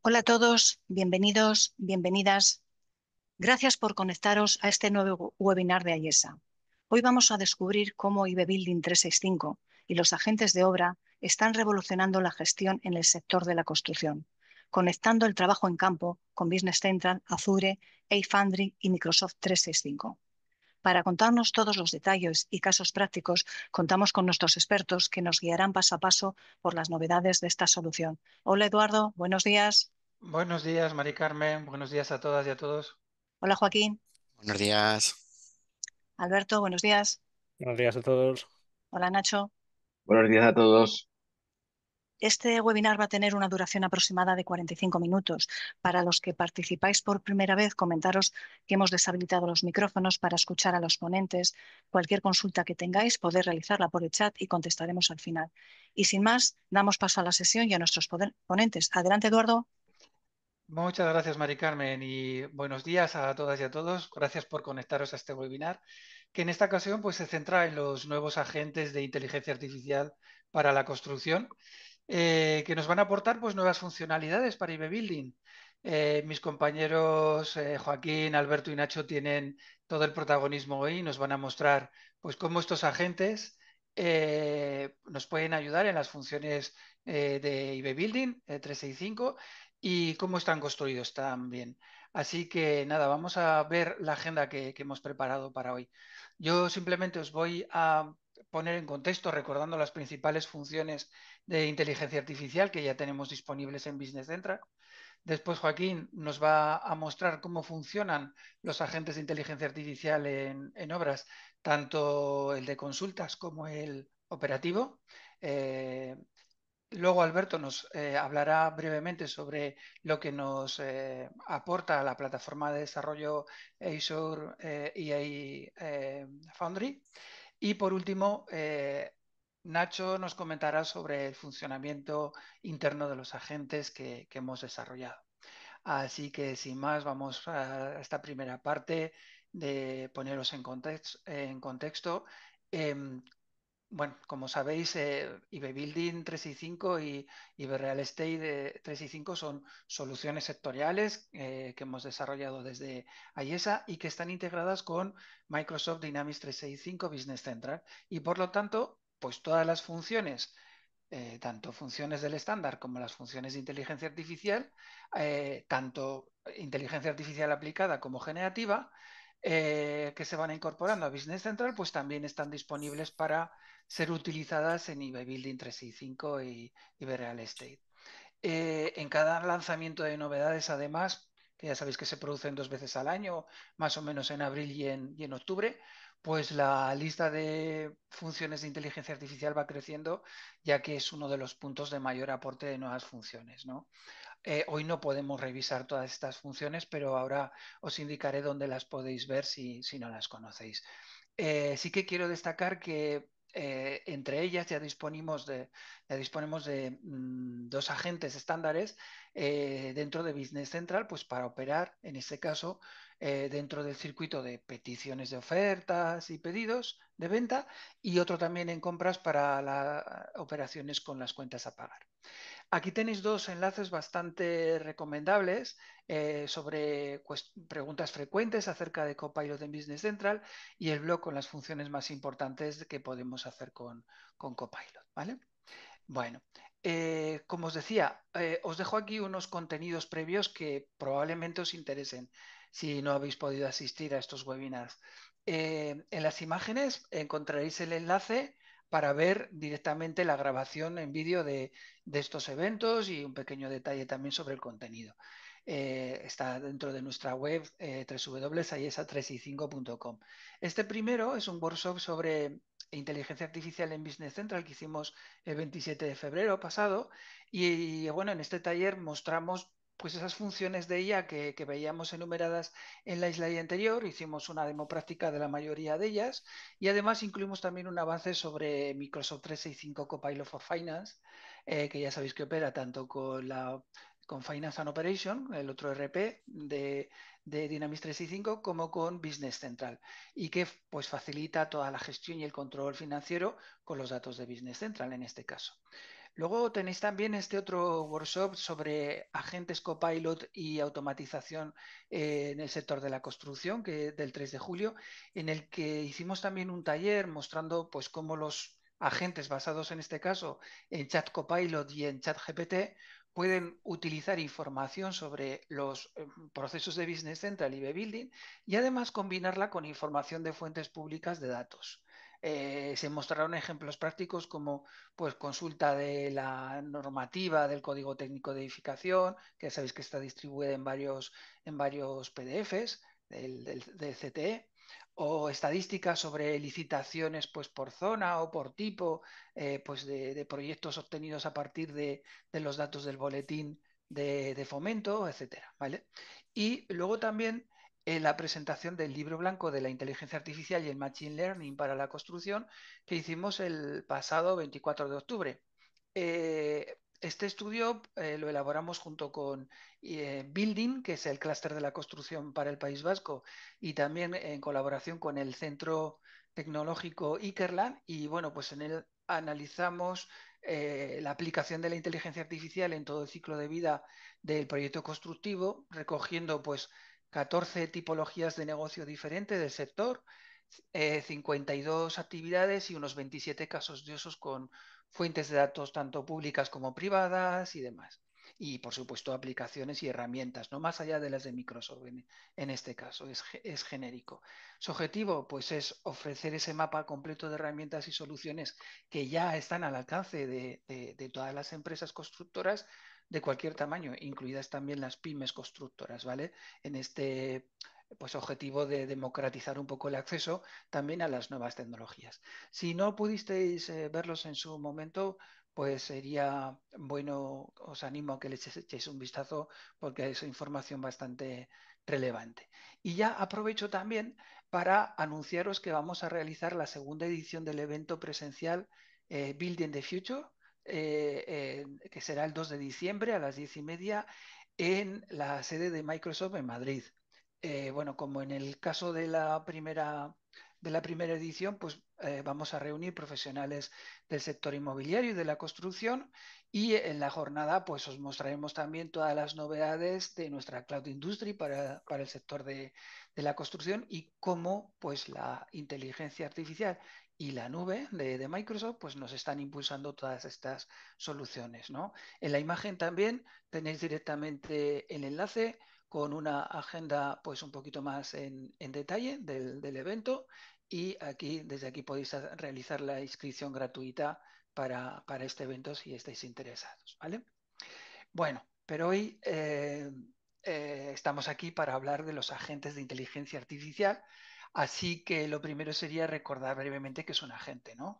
Hola a todos, bienvenidos, bienvenidas. Gracias por conectaros a este nuevo webinar de IESA. Hoy vamos a descubrir cómo IB Building 365 y los agentes de obra están revolucionando la gestión en el sector de la construcción, conectando el trabajo en campo con Business Central, Azure, iFoundry y Microsoft 365. Para contarnos todos los detalles y casos prácticos, contamos con nuestros expertos que nos guiarán paso a paso por las novedades de esta solución. Hola Eduardo, buenos días. Buenos días, Mari Carmen. Buenos días a todas y a todos. Hola Joaquín. Buenos días. Alberto, buenos días. Buenos días a todos. Hola Nacho. Buenos días a todos. Este webinar va a tener una duración aproximada de 45 minutos. Para los que participáis por primera vez, comentaros que hemos deshabilitado los micrófonos para escuchar a los ponentes. Cualquier consulta que tengáis, podéis realizarla por el chat y contestaremos al final. Y sin más, damos paso a la sesión y a nuestros ponentes. Adelante, Eduardo. Muchas gracias, Mari Carmen, y buenos días a todas y a todos. Gracias por conectaros a este webinar, que en esta ocasión pues, se centra en los nuevos agentes de inteligencia artificial para la construcción, que nos van a aportar pues, nuevas funcionalidades para IB Building. Mis compañeros Joaquín, Alberto y Nacho tienen todo el protagonismo hoy y nos van a mostrar pues, cómo estos agentes nos pueden ayudar en las funciones de IB Building 365 y cómo están construidos también. Así que nada, vamos a ver la agenda que hemos preparado para hoy. Yo simplemente os voy a poner en contexto recordando las principales funciones de inteligencia artificial que ya tenemos disponibles en Business Central. Después Joaquín nos va a mostrar cómo funcionan los agentes de inteligencia artificial en obras, tanto el de consultas como el operativo. Luego Alberto nos hablará brevemente sobre lo que nos aporta la plataforma de desarrollo Azure EA Foundry. Y por último, Nacho nos comentará sobre el funcionamiento interno de los agentes que hemos desarrollado. Así que sin más, vamos a esta primera parte de poneros en contexto. Em, bueno, como sabéis, IB Building 365 y IB Real Estate 365 son soluciones sectoriales que hemos desarrollado desde IESA y que están integradas con Microsoft Dynamics 365 Business Central. Y por lo tanto, pues todas las funciones, tanto funciones del estándar como las funciones de inteligencia artificial, tanto inteligencia artificial aplicada como generativa, que se van incorporando a Business Central, pues también están disponibles para ser utilizadas en eBay Building 365 y eBay Real Estate. En cada lanzamiento de novedades, además, que ya sabéis que se producen 2 veces al año, más o menos en abril y en octubre, pues la lista de funciones de inteligencia artificial va creciendo, ya que es uno de los puntos de mayor aporte de nuevas funciones, ¿no? Hoy no podemos revisar todas estas funciones, pero ahora os indicaré dónde las podéis ver si no las conocéis. Sí que quiero destacar que entre ellas ya disponemos de 2 agentes estándares dentro de Business Central, pues para operar, en este caso, dentro del circuito de peticiones de ofertas y pedidos de venta, y otro también en compras para las operaciones con las cuentas a pagar. Aquí tenéis 2 enlaces bastante recomendables sobre preguntas frecuentes acerca de Copilot en Business Central y el blog con las funciones más importantes que podemos hacer con Copilot, ¿vale? Bueno, como os decía, os dejo aquí unos contenidos previos que probablemente os interesen si no habéis podido asistir a estos webinars. En las imágenes encontraréis el enlace para ver directamente la grabación en vídeo de estos eventos y un pequeño detalle también sobre el contenido. Está dentro de nuestra web www.aiesa365.com. Este primero es un workshop sobre inteligencia artificial en Business Central que hicimos el 27 de febrero pasado y bueno, en este taller mostramos pues esas funciones de IA que veíamos enumeradas en la slide anterior, hicimos una demo práctica de la mayoría de ellas y además incluimos también un avance sobre Microsoft 365 Copilot for Finance, que ya sabéis que opera tanto con Finance and Operation, el otro ERP de Dynamics 365, como con Business Central, y que pues facilita toda la gestión y el control financiero con los datos de Business Central en este caso. Luego tenéis también este otro workshop sobre agentes copilot y automatización en el sector de la construcción, que del 3 de julio, en el que hicimos también un taller mostrando pues cómo los agentes basados en este caso en Chat Copilot y en Chat GPT pueden utilizar información sobre los procesos de Business Central y B-Building y además combinarla con información de fuentes públicas de datos. Se mostraron ejemplos prácticos como pues consulta de la normativa del Código Técnico de Edificación, que ya sabéis que está distribuida en varios PDFs del CTE, o estadísticas sobre licitaciones pues por zona o por tipo pues de proyectos obtenidos a partir de los datos del boletín de fomento, etcétera, ¿vale? Y luego también la presentación del libro blanco de la inteligencia artificial y el machine learning para la construcción que hicimos el pasado 24 de octubre. Este estudio lo elaboramos junto con Building, que es el clúster de la construcción para el País Vasco, y también en colaboración con el Centro Tecnológico Ikerlan. Y bueno, pues en él analizamos la aplicación de la inteligencia artificial en todo el ciclo de vida del proyecto constructivo, recogiendo pues 14 tipologías de negocio diferentes del sector, 52 actividades y unos 27 casos de usos con fuentes de datos tanto públicas como privadas y demás. Y por supuesto aplicaciones y herramientas, no más allá de las de Microsoft en este caso, es genérico. Su objetivo pues es ofrecer ese mapa completo de herramientas y soluciones que ya están al alcance de todas las empresas constructoras de cualquier tamaño, incluidas también las pymes constructoras, ¿vale? En este pues objetivo de democratizar un poco el acceso también a las nuevas tecnologías. Si no pudisteis verlos en su momento, pues sería bueno, os animo a que les echéis un vistazo porque es información bastante relevante. Y ya aprovecho también para anunciaros que vamos a realizar la segunda edición del evento presencial Building the Future, que será el 2 de diciembre a las 10:30 en la sede de Microsoft en Madrid. Bueno, como en el caso de la primera edición, pues vamos a reunir profesionales del sector inmobiliario y de la construcción y en la jornada pues os mostraremos también todas las novedades de nuestra Cloud Industry para el sector de la construcción y cómo pues la inteligencia artificial y la nube de Microsoft pues nos están impulsando todas estas soluciones, ¿no? En la imagen también tenéis directamente el enlace con una agenda pues un poquito más en detalle del evento y desde aquí podéis realizar la inscripción gratuita para este evento si estáis interesados, ¿vale? Bueno, pero hoy estamos aquí para hablar de los agentes de inteligencia artificial, así que lo primero sería recordar brevemente qué es un agente, ¿no?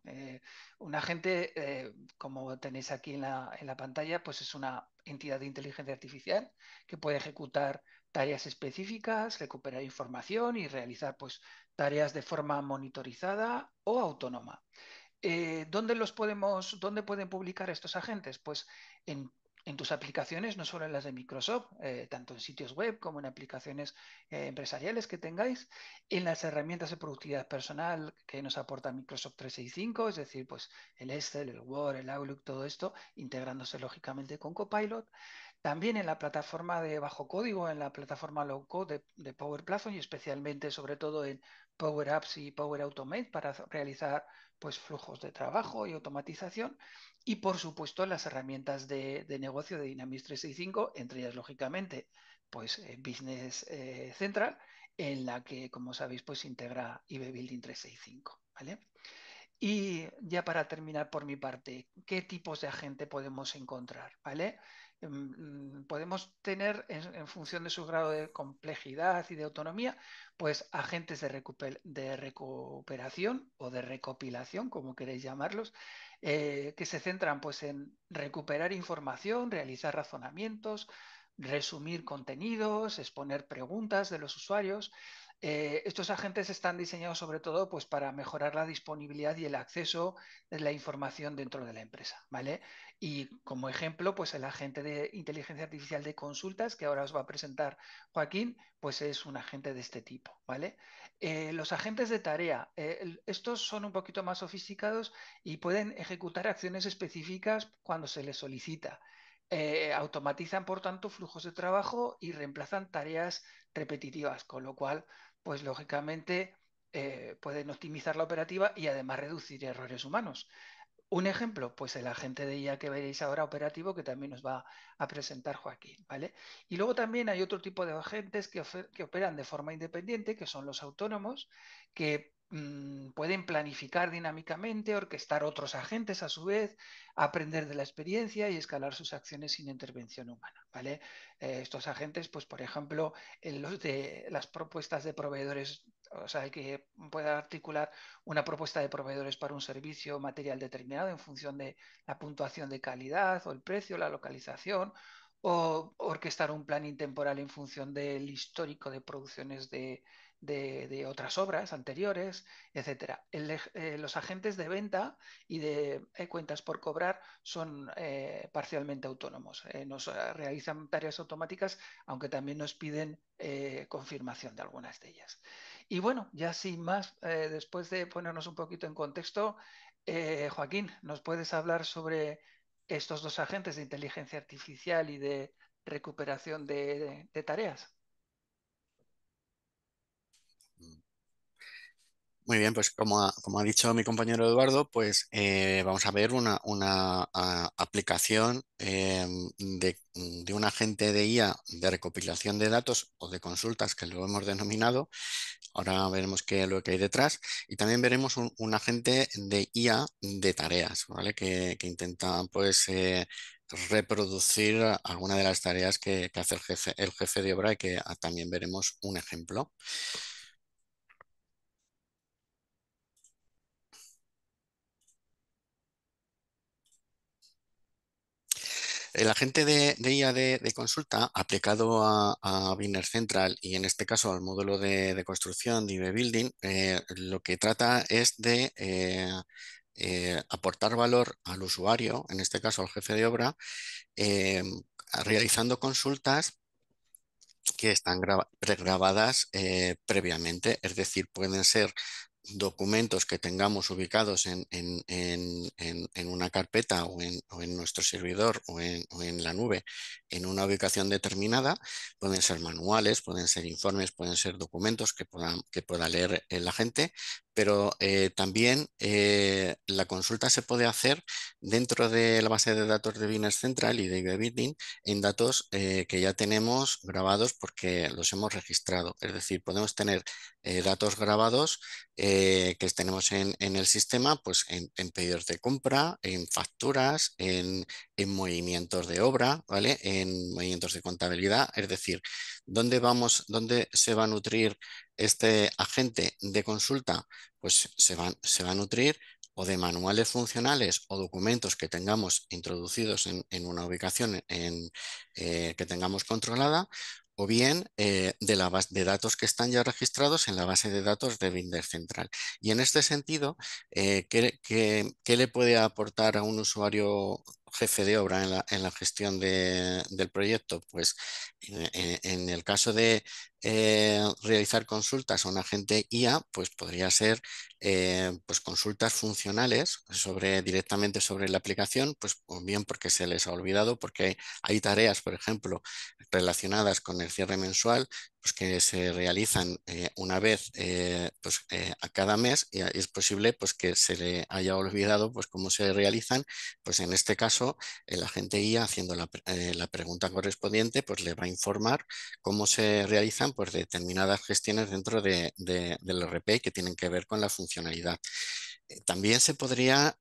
Un agente, como tenéis aquí en la pantalla, pues es una entidad de inteligencia artificial que puede ejecutar tareas específicas, recuperar información y realizar pues tareas de forma monitorizada o autónoma. ¿Dónde pueden publicar estos agentes? Pues en, en tus aplicaciones, no solo en las de Microsoft, tanto en sitios web como en aplicaciones empresariales que tengáis, en las herramientas de productividad personal que nos aporta Microsoft 365, es decir, pues el Excel, el Word, el Outlook, todo esto, integrándose lógicamente con Copilot. También en la plataforma de bajo código, en la plataforma low code de Power Platform y especialmente, sobre todo en Power Apps y Power Automate para realizar pues flujos de trabajo y automatización y por supuesto las herramientas de negocio de Dynamics 365, entre ellas lógicamente pues Business Central, en la que como sabéis pues integra IB Building 365, ¿vale? Y ya para terminar por mi parte, ¿qué tipos de agente podemos encontrar? ¿Vale? Podemos tener, en función de su grado de complejidad y de autonomía, pues agentes de recuperación o de recopilación, como queréis llamarlos, que se centran pues, en recuperar información, realizar razonamientos, resumir contenidos, exponer preguntas de los usuarios, Estos agentes están diseñados sobre todo pues, para mejorar la disponibilidad y el acceso de la información dentro de la empresa, ¿vale? Y como ejemplo, pues el agente de inteligencia artificial de consultas, que ahora os va a presentar Joaquín, pues es un agente de este tipo, ¿vale? Los agentes de tarea, estos son un poquito más sofisticados y pueden ejecutar acciones específicas cuando se les solicita. Automatizan, por tanto, flujos de trabajo y reemplazan tareas repetitivas, con lo cual pues lógicamente pueden optimizar la operativa y además reducir errores humanos. Un ejemplo, pues el agente de IA que veréis ahora operativo que también nos va a presentar Joaquín, ¿vale? Y luego también hay otro tipo de agentes que operan de forma independiente, que son los autónomos, que pueden planificar dinámicamente, orquestar otros agentes a su vez, aprender de la experiencia y escalar sus acciones sin intervención humana, ¿vale? Estos agentes, pues por ejemplo, en los de las propuestas de proveedores, o sea, el que pueda articular una propuesta de proveedores para un servicio o material determinado en función de la puntuación de calidad o el precio, la localización, o orquestar un plan intemporal en función del histórico de producciones de otras obras anteriores, etcétera. Los agentes de venta y de cuentas por cobrar son parcialmente autónomos. Nos realizan tareas automáticas, aunque también nos piden confirmación de algunas de ellas. Y bueno, ya sin más, después de ponernos un poquito en contexto, Joaquín, ¿nos puedes hablar sobre estos dos agentes de inteligencia artificial y de recuperación de tareas? Muy bien, pues como ha dicho mi compañero Eduardo, pues vamos a ver una aplicación de un agente de IA de recopilación de datos o de consultas que lo hemos denominado. Ahora veremos lo que hay detrás y también veremos un agente de IA de tareas, ¿vale? Que intenta pues reproducir alguna de las tareas que hace el jefe de obra y que también veremos un ejemplo. El agente de IA de consulta aplicado a Business Central y en este caso al módulo de construcción de IB Building, lo que trata es de aportar valor al usuario, en este caso al jefe de obra, eh, realizando consultas que están pregrabadas previamente, es decir, pueden ser documentos que tengamos ubicados en una carpeta o en nuestro servidor o en la nube en una ubicación determinada, pueden ser manuales, pueden ser informes, pueden ser documentos que pueda leer la gente, pero también la consulta se puede hacer dentro de la base de datos de Business Central y de IB Building en datos que ya tenemos grabados porque los hemos registrado. Es decir, podemos tener datos grabados que tenemos en el sistema, pues en pedidos de compra, en facturas, en movimientos de obra, ¿vale? En movimientos de contabilidad. Es decir, ¿dónde se va a nutrir este agente de consulta? Pues se va a nutrir o de manuales funcionales o documentos que tengamos introducidos en una ubicación que tengamos controlada, o bien de la base de datos que están ya registrados en la base de datos de Binder Central. Y en este sentido, ¿qué le puede aportar a un usuario jefe de obra en la gestión del proyecto? Pues en el caso de realizar consultas a un agente IA, pues podría ser pues consultas funcionales directamente sobre la aplicación, pues o bien porque se les ha olvidado, porque hay tareas, por ejemplo, relacionadas con el cierre mensual, pues que se realizan una vez a cada mes y es posible pues que se le haya olvidado pues cómo se realizan. Pues en este caso el agente IA haciendo la pregunta correspondiente pues le va a informar cómo se realizan pues determinadas gestiones dentro del RP que tienen que ver con la funcionalidad. También se podría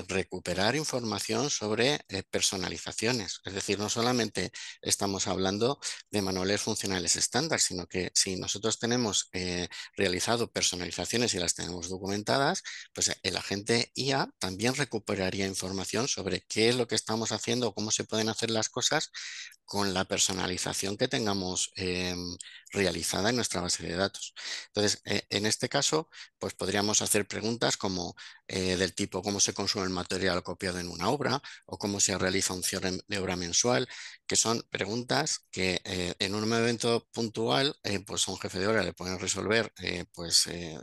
recuperar información sobre personalizaciones. Es decir, no solamente estamos hablando de manuales funcionales estándar, sino que si nosotros tenemos realizado personalizaciones y las tenemos documentadas, pues el agente IA también recuperaría información sobre qué es lo que estamos haciendo o cómo se pueden hacer las cosas con la personalización que tengamos realizada en nuestra base de datos. Entonces, en este caso, pues podríamos hacer preguntas como del tipo cómo se consume el material copiado en una obra o cómo se realiza un cierre de obra mensual, que son preguntas que en un evento puntual, pues a un jefe de obra le pueden resolver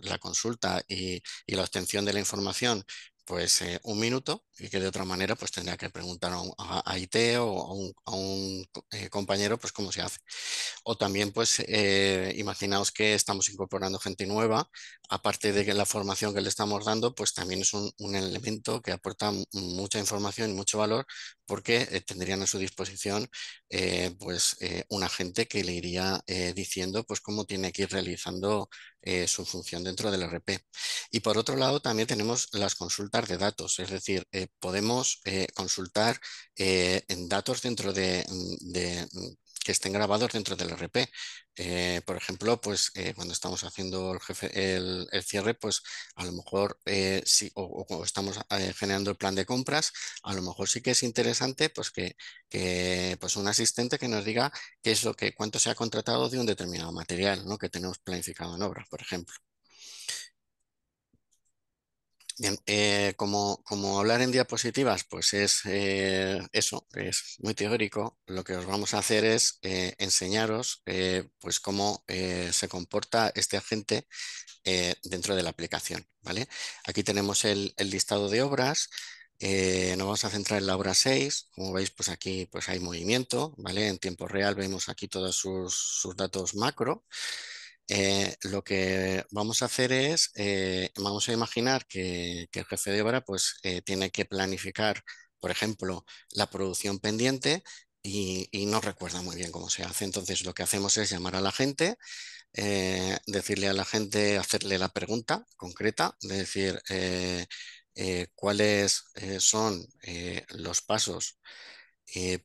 la consulta y la obtención de la información pues 1 minuto, y que de otra manera pues tendría que preguntar a IT o a un compañero pues cómo se hace. O también pues imaginaos que estamos incorporando gente nueva, aparte de que la formación que le estamos dando, pues también es un elemento que aporta mucha información y mucho valor, porque tendrían a su disposición un agente que le iría diciendo pues cómo tiene que ir realizando su función dentro del RP. Y por otro lado también tenemos las consultas de datos, es decir, podemos consultar en datos dentro que estén grabados dentro del RP. Por ejemplo, pues cuando estamos haciendo el cierre, pues a lo mejor o estamos generando el plan de compras, a lo mejor sí que es interesante pues pues un asistente que nos diga qué es cuánto se ha contratado de un determinado material, ¿no?, que tenemos planificado en obra, por ejemplo. Bien, como hablar en diapositivas, pues es eso, es muy teórico. Lo que os vamos a hacer es enseñaros pues cómo se comporta este agente dentro de la aplicación, ¿vale? Aquí tenemos el listado de obras. Nos vamos a centrar en la obra 6. Como veis, pues aquí pues hay movimiento, ¿vale? En tiempo real vemos aquí todos sus datos macro. Lo que vamos a hacer es, vamos a imaginar que el jefe de obra pues, tiene que planificar, por ejemplo, la producción pendiente y no recuerda muy bien cómo se hace. Entonces, lo que hacemos es llamar a la gente, decirle a la gente, hacerle la pregunta concreta, de decir cuáles son los pasos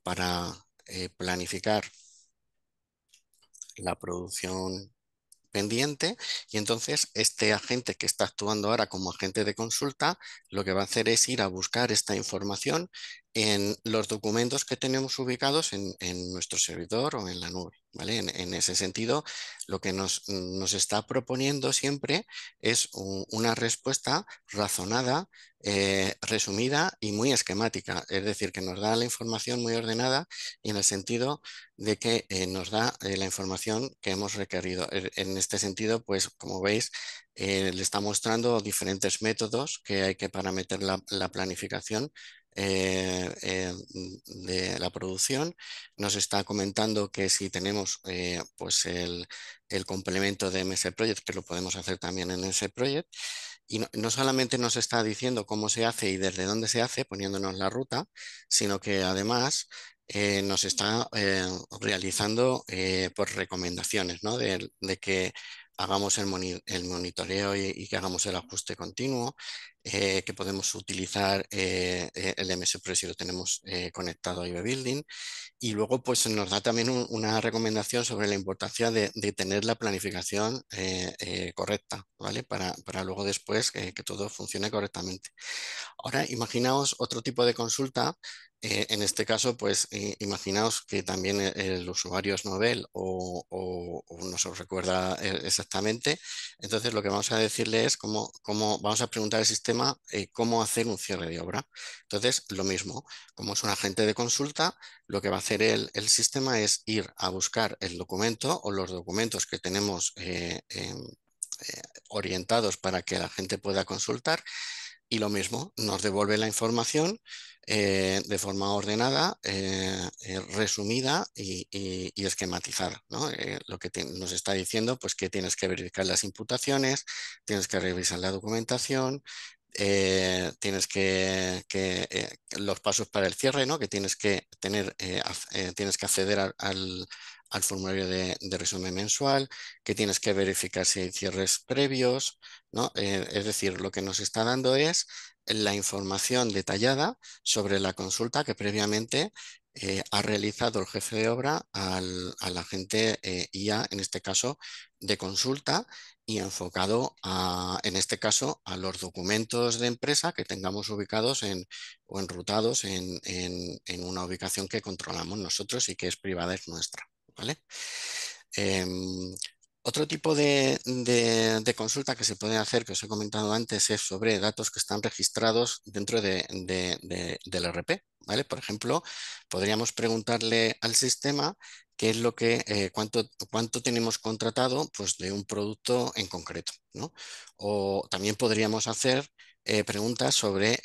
para planificar la producción pendiente, y entonces este agente que está actuando ahora como agente de consulta lo que va a hacer es ir a buscar esta información en los documentos que tenemos ubicados en nuestro servidor o en la nube, ¿vale? En ese sentido, lo que nos está proponiendo siempre es una respuesta razonada, resumida y muy esquemática, es decir, que nos da la información muy ordenada y en el sentido de que nos da la información que hemos requerido. En este sentido, pues como veis, le está mostrando diferentes métodos que hay que para meter la planificación de la producción. Nos está comentando que si tenemos pues el complemento de MS Project, que lo podemos hacer también en MS Project, y no solamente nos está diciendo cómo se hace y desde dónde se hace, poniéndonos la ruta, sino que además nos está realizando por recomendaciones, ¿no?, de que hagamos el monitoreo y que hagamos el ajuste continuo, que podemos utilizar el MSPress si lo tenemos conectado a IB Building, y luego pues nos da también una recomendación sobre la importancia de tener la planificación correcta, ¿vale? Para luego después que todo funcione correctamente. Ahora, imaginaos otro tipo de consulta. En este caso, pues imaginaos que también el usuario es novel o no se os recuerda exactamente. Entonces, lo que vamos a decirle es cómo vamos a preguntar al sistema cómo hacer un cierre de obra. Entonces, lo mismo, como es un agente de consulta, lo que va a hacer el sistema es ir a buscar el documento o los documentos que tenemos orientados para que la gente pueda consultar, y lo mismo, nos devuelve la información de forma ordenada, resumida y esquematizada, ¿no? Lo que nos está diciendo, pues que tienes que verificar las imputaciones, tienes que revisar la documentación, tienes los pasos para el cierre, ¿no?, que tienes que tener, tienes que acceder al formulario de resumen mensual, que tienes que verificar si hay cierres previos, ¿no? Es decir, lo que nos está dando es la información detallada sobre la consulta que previamente ha realizado el jefe de obra al agente IA, en este caso de consulta, y enfocado en este caso, a los documentos de empresa que tengamos ubicados o enrutados en una ubicación que controlamos nosotros y que es privada, es nuestra, ¿vale? Otro tipo de consulta que se puede hacer, que os he comentado antes, es sobre datos que están registrados dentro del RP, ¿vale? Por ejemplo, podríamos preguntarle al sistema qué es lo que, cuánto tenemos contratado, pues, de un producto en concreto, ¿no? O también podríamos hacer preguntas sobre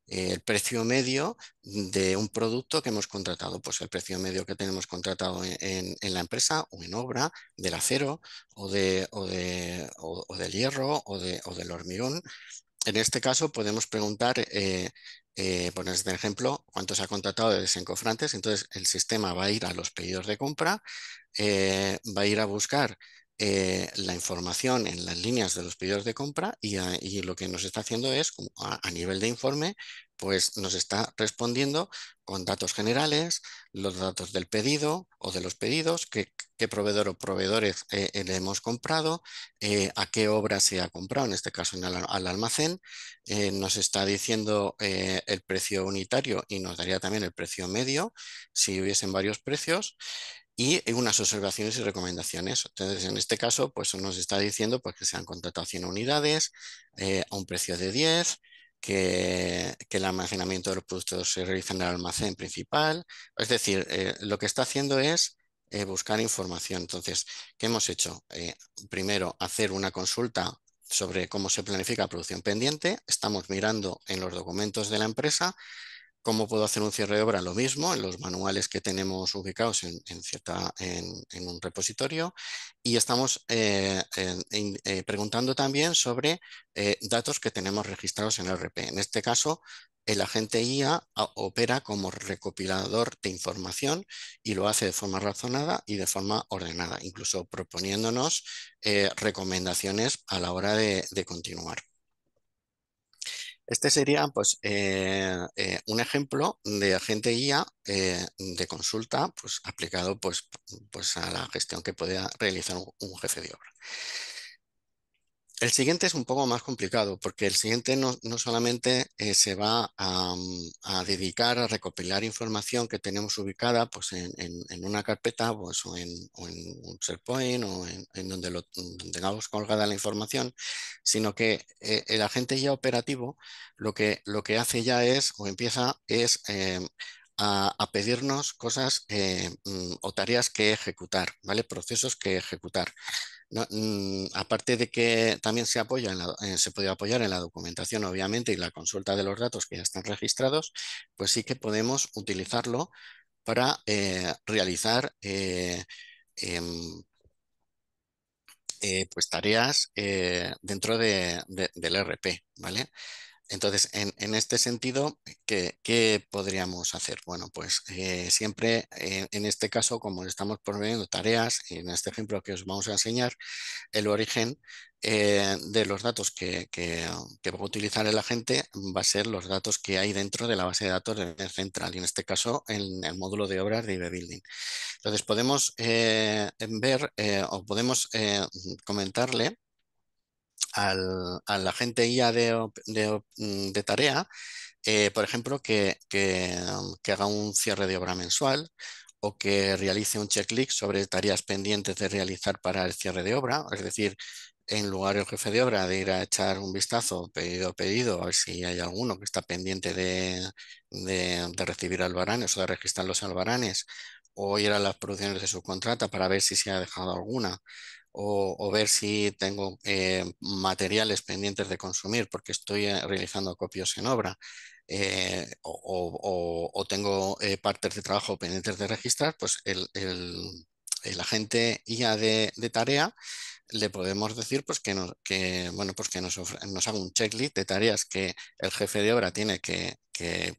el precio medio de un producto que hemos contratado, pues el precio medio que tenemos contratado en la empresa o en obra, del acero o del hierro o del hormigón. En este caso podemos preguntar, por este ejemplo, cuánto se ha contratado de desencofrantes. Entonces el sistema va a ir a los pedidos de compra, va a ir a buscar la información en las líneas de los pedidos de compra y lo que nos está haciendo es, a nivel de informe, pues nos está respondiendo con datos generales, los datos del pedido o de los pedidos, qué proveedor o proveedores le hemos comprado, a qué obra se ha comprado, en este caso al almacén. Nos está diciendo el precio unitario y nos daría también el precio medio si hubiesen varios precios, y unas observaciones y recomendaciones. Entonces, en este caso, pues nos está diciendo, pues, que se han contratado 100 unidades a un precio de 10, que el almacenamiento de los productos se realiza en el almacén principal. Es decir, lo que está haciendo es buscar información. Entonces, ¿qué hemos hecho? Primero, hacer una consulta sobre cómo se planifica la producción pendiente. Estamos mirando en los documentos de la empresa cómo puedo hacer un cierre de obra. Lo mismo en los manuales que tenemos ubicados en un repositorio, y estamos preguntando también sobre datos que tenemos registrados en el RP. En este caso, el agente IA opera como recopilador de información y lo hace de forma razonada y de forma ordenada, incluso proponiéndonos recomendaciones a la hora de continuar. Este sería, pues, un ejemplo de agente IA de consulta, pues, aplicado, pues, a la gestión que puede realizar un jefe de obra. El siguiente es un poco más complicado, porque el siguiente no solamente se va a dedicar a recopilar información que tenemos ubicada, pues, en una carpeta, pues, o en un SharePoint o en donde tengamos colgada la información, sino que el agente ya operativo lo que hace ya es, o empieza, es a pedirnos cosas o tareas que ejecutar, ¿vale? Procesos que ejecutar. Aparte de que también se puede apoyar en la documentación, obviamente, y la consulta de los datos que ya están registrados, pues sí que podemos utilizarlo para realizar em, pues tareas dentro del RP, ¿vale? Entonces, en este sentido, ¿qué podríamos hacer? Bueno, pues siempre en este caso, como estamos proveyendo tareas, en este ejemplo que os vamos a enseñar, el origen de los datos que va a utilizar el agente va a ser los datos que hay dentro de la base de datos de Net Central, y en este caso en el módulo de obras de IB Building. Entonces podemos ver o podemos comentarle al agente IA de tarea, por ejemplo, que haga un cierre de obra mensual, o que realice un checklist sobre tareas pendientes de realizar para el cierre de obra. Es decir, en lugar del jefe de obra de ir a echar un vistazo pedido a pedido, a ver si hay alguno que está pendiente de recibir albaranes o de registrar los albaranes, o ir a las producciones de subcontrata para ver si se ha dejado alguna, o ver si tengo materiales pendientes de consumir porque estoy realizando copios en obra, o tengo partes de trabajo pendientes de registrar, pues el agente IA de tarea le podemos decir, pues, bueno, pues que nos haga un checklist de tareas que el jefe de obra tiene que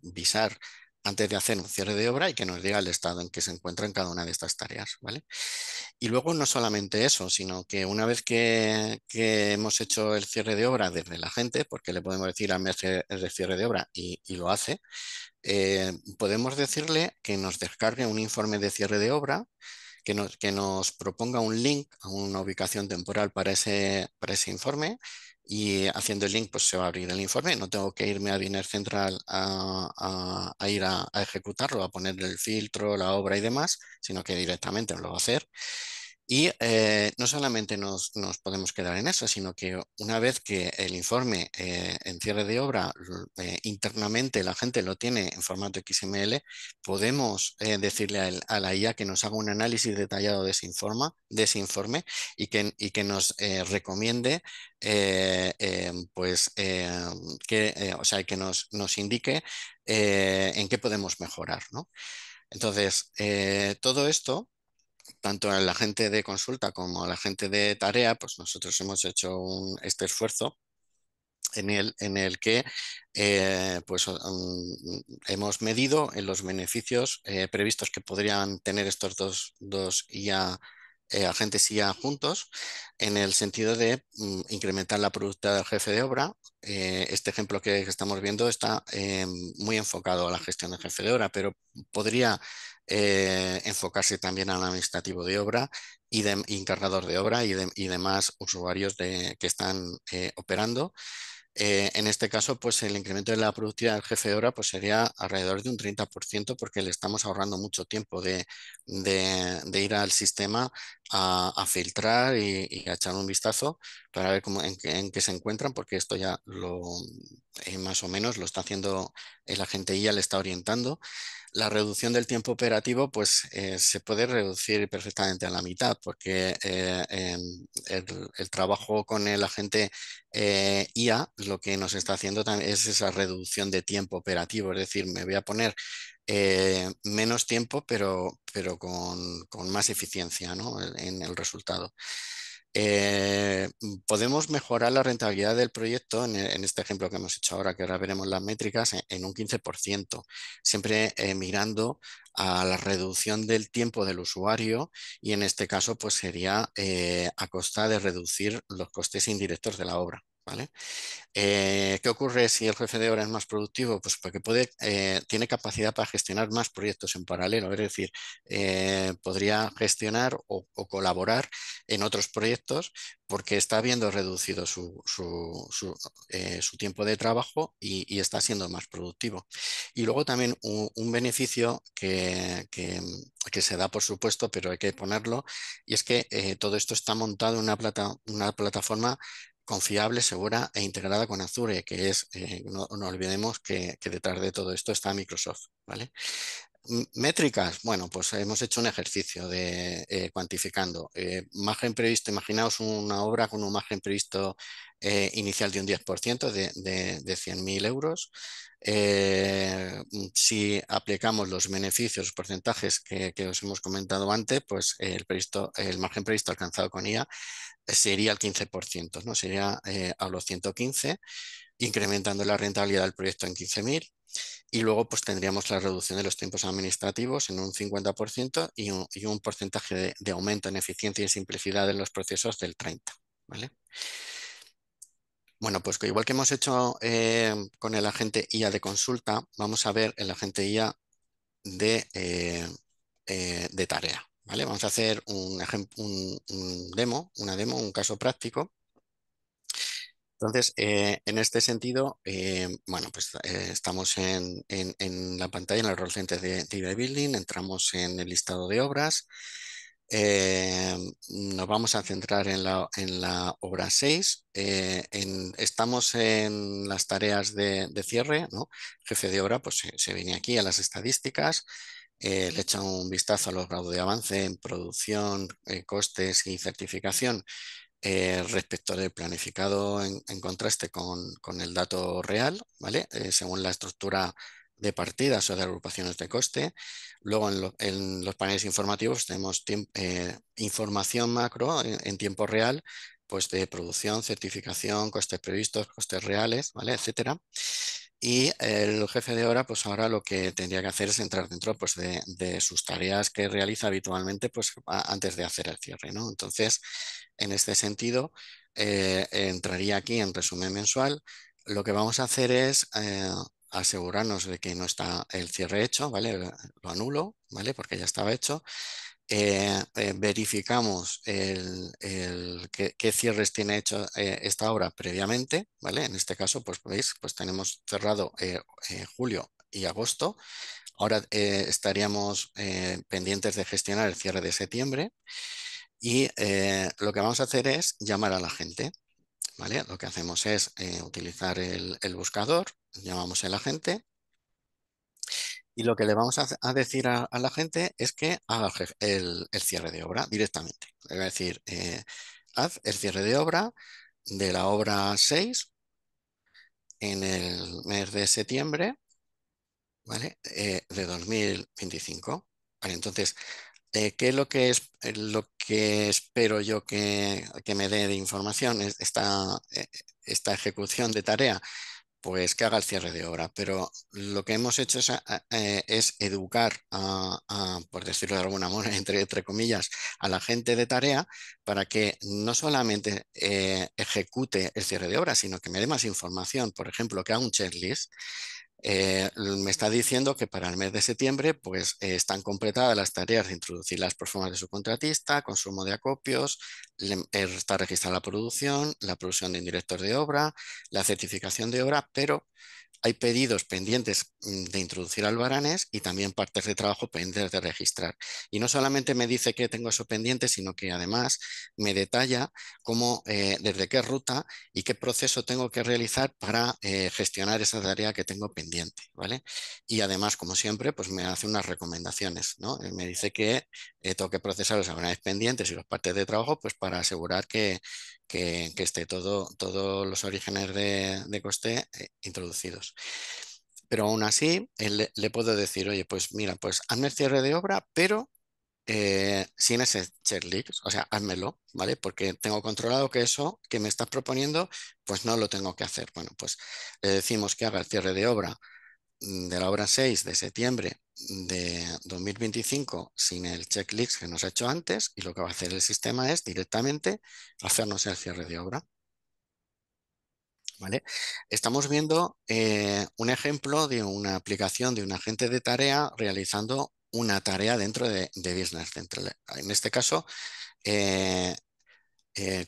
visar antes de hacer un cierre de obra, y que nos diga el estado en que se encuentra en cada una de estas tareas, ¿vale? Y luego no solamente eso, sino que una vez que hemos hecho el cierre de obra desde la gente, porque le podemos decir a hacer el cierre de obra y lo hace, podemos decirle que nos descargue un informe de cierre de obra que nos proponga un link a una ubicación temporal para ese informe, y haciendo el link pues se va a abrir el informe. No tengo que irme a Biner Central a ir a ejecutarlo, a poner el filtro, la obra y demás, sino que directamente lo va a hacer. Y no solamente nos podemos quedar en eso, sino que una vez que el informe en cierre de obra internamente la gente lo tiene en formato XML, podemos decirle a la IA que nos haga un análisis detallado de ese informe y que nos recomiende, pues, o sea, que nos indique en qué podemos mejorar, ¿no? Entonces, todo esto, tanto a la gente de consulta como a la gente de tarea, pues nosotros hemos hecho este esfuerzo en el que pues, hemos medido en los beneficios previstos que podrían tener estos dos IA, agentes IA juntos, en el sentido de incrementar la productividad del jefe de obra. Este ejemplo que estamos viendo está muy enfocado a la gestión del jefe de obra, pero podría enfocarse también al administrativo de obra y encargador de obra y demás usuarios que están operando. En este caso, pues el incremento de la productividad del jefe de obra pues sería alrededor de un 30%, porque le estamos ahorrando mucho tiempo de ir al sistema a filtrar y a echar un vistazo para ver en qué se encuentran, porque esto ya más o menos lo está haciendo el agente IA, le está orientando. La reducción del tiempo operativo pues se puede reducir perfectamente a la mitad, porque el trabajo con el agente IA lo que nos está haciendo también es esa reducción de tiempo operativo, es decir, me voy a poner menos tiempo, pero con más eficiencia, ¿no? En el resultado. Eh, Podemos mejorar la rentabilidad del proyecto en este ejemplo que hemos hecho ahora, que ahora veremos las métricas, en un 15%, siempre mirando a la reducción del tiempo del usuario, y en este caso pues sería a costa de reducir los costes indirectos de la obra, ¿vale? ¿Qué ocurre si el jefe de obra es más productivo? Pues porque tiene capacidad para gestionar más proyectos en paralelo, es decir, podría gestionar o colaborar en otros proyectos porque está viendo reducido su tiempo de trabajo y está siendo más productivo. Y luego también un beneficio que se da, por supuesto, pero hay que ponerlo, y es que todo esto está montado en una plataforma confiable, segura e integrada con Azure, que es, no olvidemos que detrás de todo esto está Microsoft, ¿vale? Métricas, bueno, pues hemos hecho un ejercicio de cuantificando. Margen previsto, imaginaos una obra con un margen previsto inicial de un 10% de 100.000 euros. Si aplicamos los beneficios, los porcentajes que os hemos comentado antes, pues el margen previsto alcanzado con IA sería el 15%, ¿no? Sería a los 115, incrementando la rentabilidad del proyecto en 15.000. Y luego pues tendríamos la reducción de los tiempos administrativos en un 50% y un porcentaje de aumento en eficiencia y simplicidad en los procesos del 30%, ¿vale? Bueno, pues igual que hemos hecho con el agente IA de consulta, vamos a ver el agente IA de tarea, ¿vale? Vamos a hacer una demo, un caso práctico. Entonces, en este sentido, bueno, pues estamos en la pantalla, en el rol center de IB Building, entramos en el listado de obras, nos vamos a centrar en la obra 6, estamos en las tareas de cierre, ¿no? Jefe de obra, pues se viene aquí a las estadísticas, le echa un vistazo a los grados de avance en producción, costes y certificación. Respecto del planificado en contraste con el dato real, ¿vale? Según la estructura de partidas o de agrupaciones de coste. Luego en los paneles informativos tenemos información macro en tiempo real, pues de producción, certificación, costes previstos, costes reales, ¿vale? Etcétera. Y el jefe de obra, pues ahora lo que tendría que hacer es entrar dentro, pues, de sus tareas que realiza habitualmente, pues antes de hacer el cierre, ¿no? Entonces, en este sentido, entraría aquí en resumen mensual. Lo que vamos a hacer es asegurarnos de que no está el cierre hecho, ¿vale? Lo anulo, ¿vale? Porque ya estaba hecho. verificamos qué cierres tiene hecho esta obra previamente, ¿vale? En este caso, pues veis, pues tenemos cerrado julio y agosto. Ahora estaríamos pendientes de gestionar el cierre de septiembre y lo que vamos a hacer es llamar a la gente, ¿vale? Lo que hacemos es utilizar el buscador, llamamos a la gente. Y lo que le vamos a decir a la gente es que haga el cierre de obra directamente. Es decir, haz el cierre de obra de la obra 6 en el mes de septiembre, ¿vale? De 2025. Vale, entonces, ¿qué es lo que espero yo que me dé de información esta ejecución de tarea? Pues que haga el cierre de obra, pero lo que hemos hecho es educar por decirlo de alguna manera, entre comillas, a la gente de tarea para que no solamente ejecute el cierre de obra, sino que me dé más información. Por ejemplo, que haga un checklist. Me está diciendo que para el mes de septiembre pues, están completadas las tareas de introducir las proformas de su contratista, consumo de acopios, está registrada la producción de indirectos de obra, la certificación de obra, pero hay pedidos pendientes de introducir albaranes y también partes de trabajo pendientes de registrar. Y no solamente me dice que tengo eso pendiente, sino que además me detalla cómo, desde qué ruta y qué proceso tengo que realizar para gestionar esa tarea que tengo pendiente, ¿vale? Y además, como siempre, pues me hace unas recomendaciones, ¿no? Me dice que tengo que procesar los albaranes pendientes y las partes de trabajo, pues para asegurar que esté todos los orígenes de coste introducidos. Pero aún así, le puedo decir, oye, pues mira, pues hazme el cierre de obra, pero sin ese checklist, o sea, házmelo, ¿vale? Porque tengo controlado que eso que me estás proponiendo, pues no lo tengo que hacer. Bueno, pues le decimos que haga el cierre de obra de la obra 6 de septiembre de 2025 sin el checklist que nos ha hecho antes, y lo que va a hacer el sistema es directamente hacernos el cierre de obra. ¿Vale? Estamos viendo un ejemplo de una aplicación de un agente de tarea realizando una tarea dentro de Business Central. En este caso,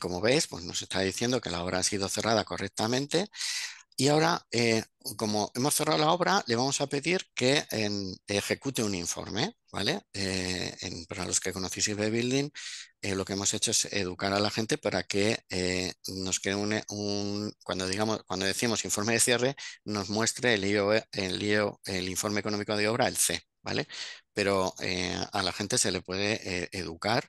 como veis, pues nos está diciendo que la obra ha sido cerrada correctamente. Y ahora, como hemos cerrado la obra, le vamos a pedir que ejecute un informe, ¿vale? Para los que conocéis IB Building, lo que hemos hecho es educar a la gente para que nos quede cuando decimos informe de cierre, nos muestre el informe económico de obra, el C, ¿vale? Pero a la gente se le puede educar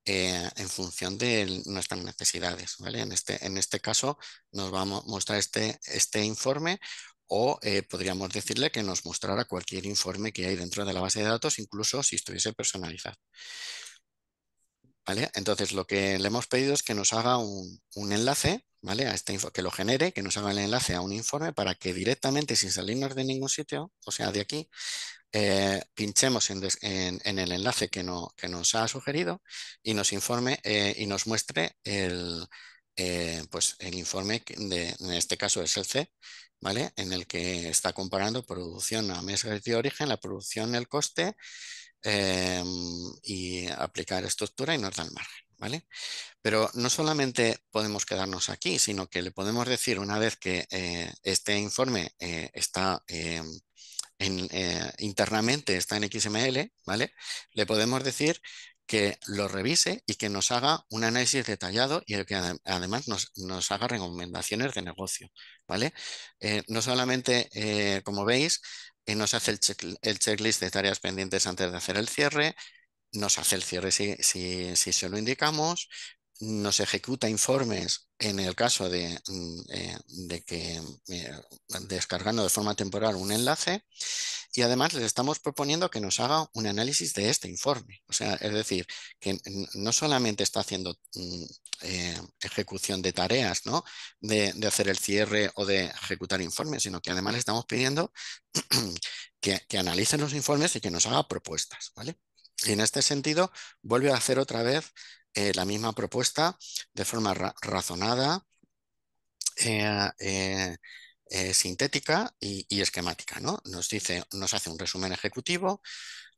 en función de nuestras necesidades, ¿vale? En este caso nos va a mostrar este informe, o podríamos decirle que nos mostrara cualquier informe que hay dentro de la base de datos, incluso si estuviese personalizado. ¿Vale? Entonces lo que le hemos pedido es que nos haga un enlace, ¿vale? A que lo genere, que nos haga el enlace a un informe para que directamente, sin salirnos de ningún sitio, o sea, de aquí, pinchemos en el enlace que nos ha sugerido y nos informe y nos muestre pues el informe en este caso es el C, ¿vale? En el que está comparando producción a meses de origen, la producción, el coste, y aplicar estructura, y nos da el margen, ¿vale? Pero no solamente podemos quedarnos aquí, sino que le podemos decir, una vez que este informe está internamente, está en XML, ¿vale? Le podemos decir que lo revise y que nos haga un análisis detallado, y que además nos haga recomendaciones de negocio, ¿vale? No solamente, como veis, nos hace el checklist de tareas pendientes antes de hacer el cierre, nos hace el cierre si se lo indicamos, nos ejecuta informes en el caso de que descargando de forma temporal un enlace, y además les estamos proponiendo que nos haga un análisis de este informe. O sea, es decir, que no solamente está haciendo ejecución de tareas, ¿no? De hacer el cierre o de ejecutar informes, sino que además le estamos pidiendo que analicen los informes y que nos haga propuestas, ¿vale? Y en este sentido, vuelve a hacer otra vez la misma propuesta de forma razonada, sintética y esquemática, ¿no? Nos hace un resumen ejecutivo,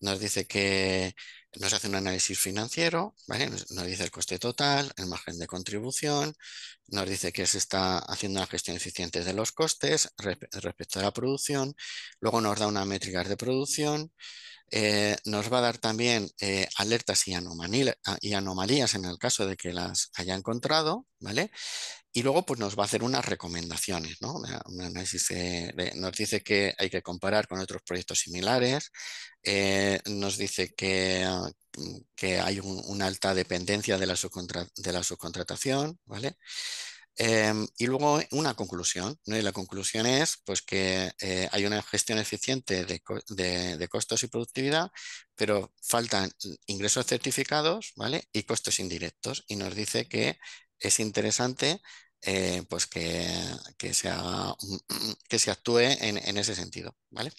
nos dice que nos hace un análisis financiero, ¿vale? Nos dice el coste total, el margen de contribución, nos dice que se está haciendo una gestión eficiente de los costes respecto a la producción, luego nos da unas métricas de producción, nos va a dar también alertas y anomalías en el caso de que las haya encontrado, ¿vale? Y luego pues nos va a hacer unas recomendaciones, ¿no? Un análisis nos dice que hay que comparar con otros proyectos similares, nos dice que hay una alta dependencia de de la subcontratación, ¿vale? Y luego una conclusión, ¿no? Y la conclusión es pues, que hay una gestión eficiente de costos y productividad, pero faltan ingresos certificados, ¿vale? Y costos indirectos. Y nos dice que es interesante pues que que se actúe en ese sentido, ¿vale?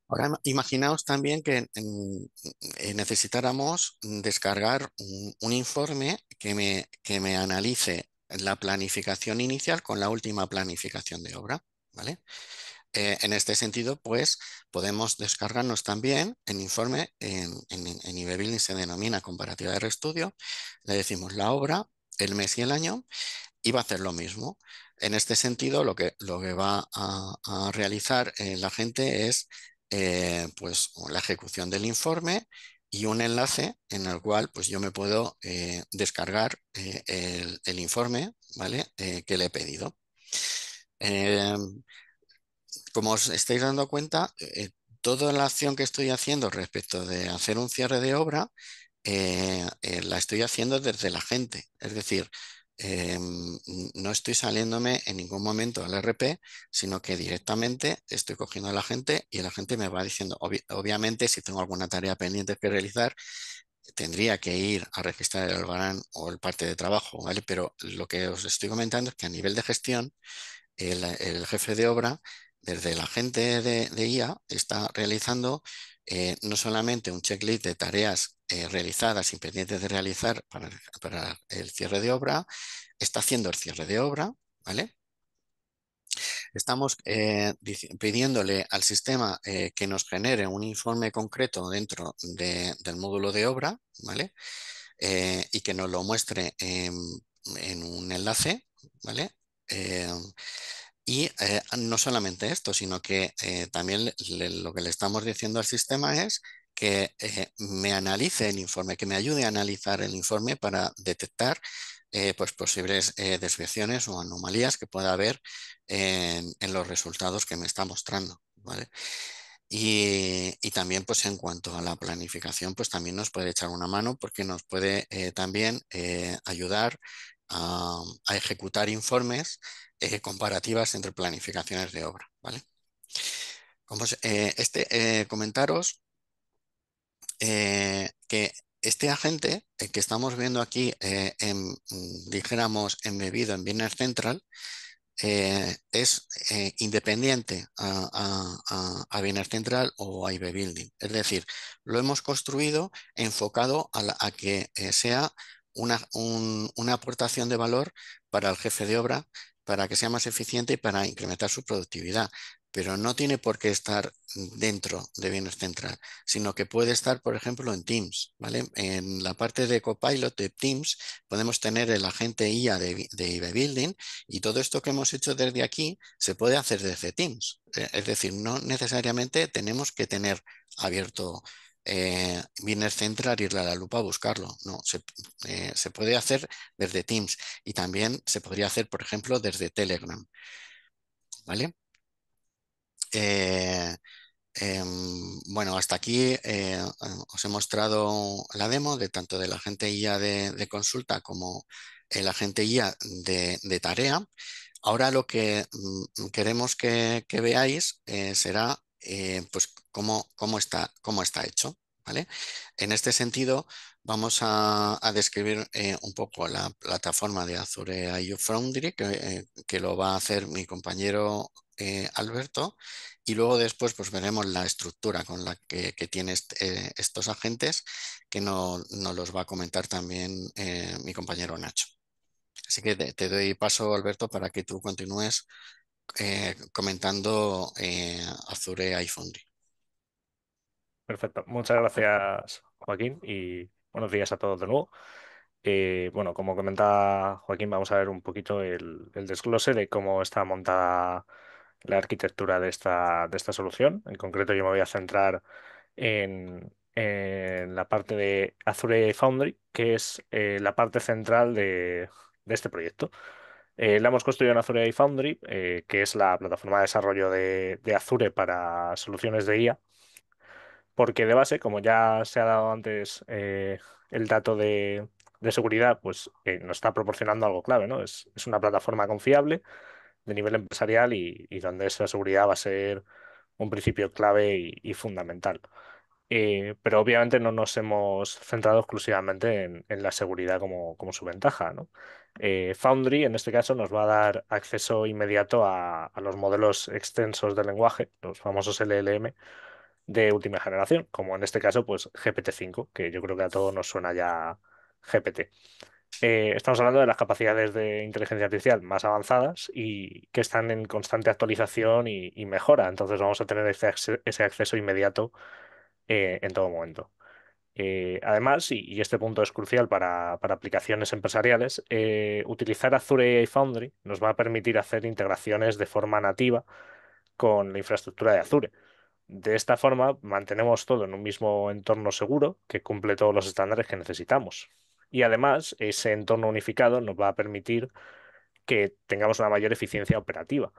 Ahora imaginaos también que necesitáramos descargar un informe que me analice la planificación inicial con la última planificación de obra, ¿vale? En este sentido, pues podemos descargarnos también el informe en IB Building se denomina comparativa de reestudio. Le decimos la obra, el mes y el año y va a hacer lo mismo. En este sentido, lo que va a realizar la gente es pues, la ejecución del informe y un enlace en el cual pues, yo me puedo descargar el informe, ¿vale? Que le he pedido. Eh, Como os estáis dando cuenta, toda la acción que estoy haciendo respecto de hacer un cierre de obra, la estoy haciendo desde la gente. Es decir, no estoy saliéndome en ningún momento al RP, sino que directamente estoy cogiendo a la gente y la gente me va diciendo, obviamente, si tengo alguna tarea pendiente que realizar, tendría que ir a registrar el albarán o el parte de trabajo, ¿vale? Pero lo que os estoy comentando es que a nivel de gestión, el jefe de obra, desde la gente de IA, está realizando no solamente un checklist de tareas realizadas y pendientes de realizar para el cierre de obra, está haciendo el cierre de obra, ¿vale? Estamos pidiéndole al sistema que nos genere un informe concreto dentro del módulo de obra, ¿vale? Y que nos lo muestre en un enlace, ¿vale? Y no solamente esto, sino que también lo que le estamos diciendo al sistema es que me analice el informe, que me ayude a analizar el informe para detectar pues posibles desviaciones o anomalías que pueda haber en los resultados que me está mostrando, ¿vale? Y también pues en cuanto a la planificación, pues también nos puede echar una mano porque nos puede también ayudar a ejecutar informes comparativas entre planificaciones de obra, ¿vale? Comentaros que este agente que estamos viendo aquí, dijéramos, embebido en Business Central, es independiente a Business Central o a IB Building. Es decir, lo hemos construido enfocado a que sea una aportación de valor para el jefe de obra, para que sea más eficiente y para incrementar su productividad. Pero no tiene por qué estar dentro de Business Central, sino que puede estar, por ejemplo, en Teams, ¿vale? En la parte de Copilot de Teams podemos tener el agente IA de IB Building y todo esto que hemos hecho desde aquí se puede hacer desde Teams. Es decir, no necesariamente tenemos que tener abierto Business Central, irle a la lupa a buscarlo. No, se puede hacer desde Teams y también se podría hacer, por ejemplo, desde Telegram. ¿Vale? Bueno, hasta aquí os he mostrado la demo de tanto del agente IA de consulta como el agente IA de tarea. Ahora lo que queremos que veáis será pues cómo está hecho, ¿vale? En este sentido, vamos a describir un poco la plataforma de Azure IO Foundry, que lo va a hacer mi compañero Alberto, y luego después pues veremos la estructura con la que tiene estos agentes, que nos los va a comentar también mi compañero Nacho. Así que te doy paso, Alberto, para que tú continúes comentando Azure iFoundry. Perfecto. Muchas gracias, Joaquín, y buenos días a todos de nuevo. Bueno, como comenta Joaquín, vamos a ver un poquito el desglose de cómo está montada la arquitectura de esta solución. En concreto, yo me voy a centrar en la parte de Azure Foundry, que es la parte central de este proyecto. La hemos construido en Azure Foundry, que es la plataforma de desarrollo de Azure para soluciones de IA, porque de base, como ya se ha dado antes el dato de seguridad, pues nos está proporcionando algo clave, ¿no? Es una plataforma confiable de nivel empresarial y donde esa seguridad va a ser un principio clave y fundamental. Pero obviamente no nos hemos centrado exclusivamente en la seguridad como su ventaja, ¿no? Foundry, en este caso, nos va a dar acceso inmediato a los modelos extensos de lenguaje, los famosos LLM, de última generación, como en este caso, pues GPT-5, que yo creo que a todos nos suena ya GPT. Estamos hablando de las capacidades de inteligencia artificial más avanzadas y que están en constante actualización y mejora. Entonces vamos a tener ese acceso inmediato en todo momento. Además, y este punto es crucial para aplicaciones empresariales, utilizar Azure AI Foundry nos va a permitir hacer integraciones de forma nativa con la infraestructura de Azure. De esta forma, mantenemos todo en un mismo entorno seguro que cumple todos los estándares que necesitamos. Y además, ese entorno unificado nos va a permitir que tengamos una mayor eficiencia operativa.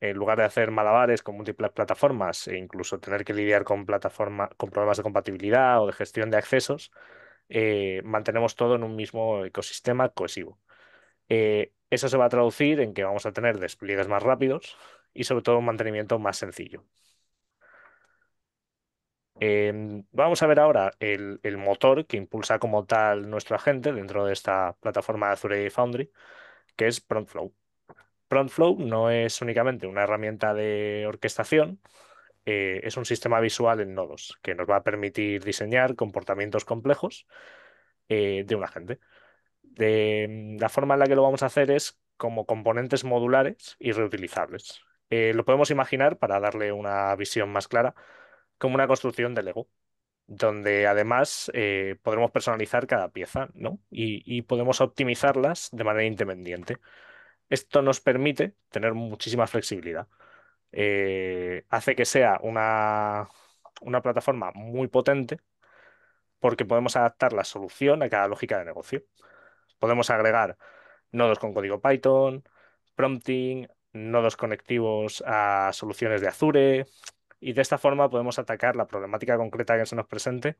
En lugar de hacer malabares con múltiples plataformas e incluso tener que lidiar con problemas de compatibilidad o de gestión de accesos, mantenemos todo en un mismo ecosistema cohesivo. Eso se va a traducir en que vamos a tener despliegues más rápidos y sobre todo un mantenimiento más sencillo. Vamos a ver ahora el motor que impulsa como tal nuestro agente dentro de esta plataforma de Azure Foundry, que es ProntFlow. ProntFlow no es únicamente una herramienta de orquestación, es un sistema visual en nodos que nos va a permitir diseñar comportamientos complejos de un agente. La forma en la que lo vamos a hacer es como componentes modulares y reutilizables. Lo podemos imaginar, para darle una visión más clara, como una construcción de Lego, donde además podremos personalizar cada pieza, ¿no? Y podemos optimizarlas de manera independiente. Esto nos permite tener muchísima flexibilidad. Hace que sea una plataforma muy potente porque podemos adaptar la solución a cada lógica de negocio. Podemos agregar nodos con código Python, prompting, nodos conectivos a soluciones de Azure, y de esta forma podemos atacar la problemática concreta que se nos presente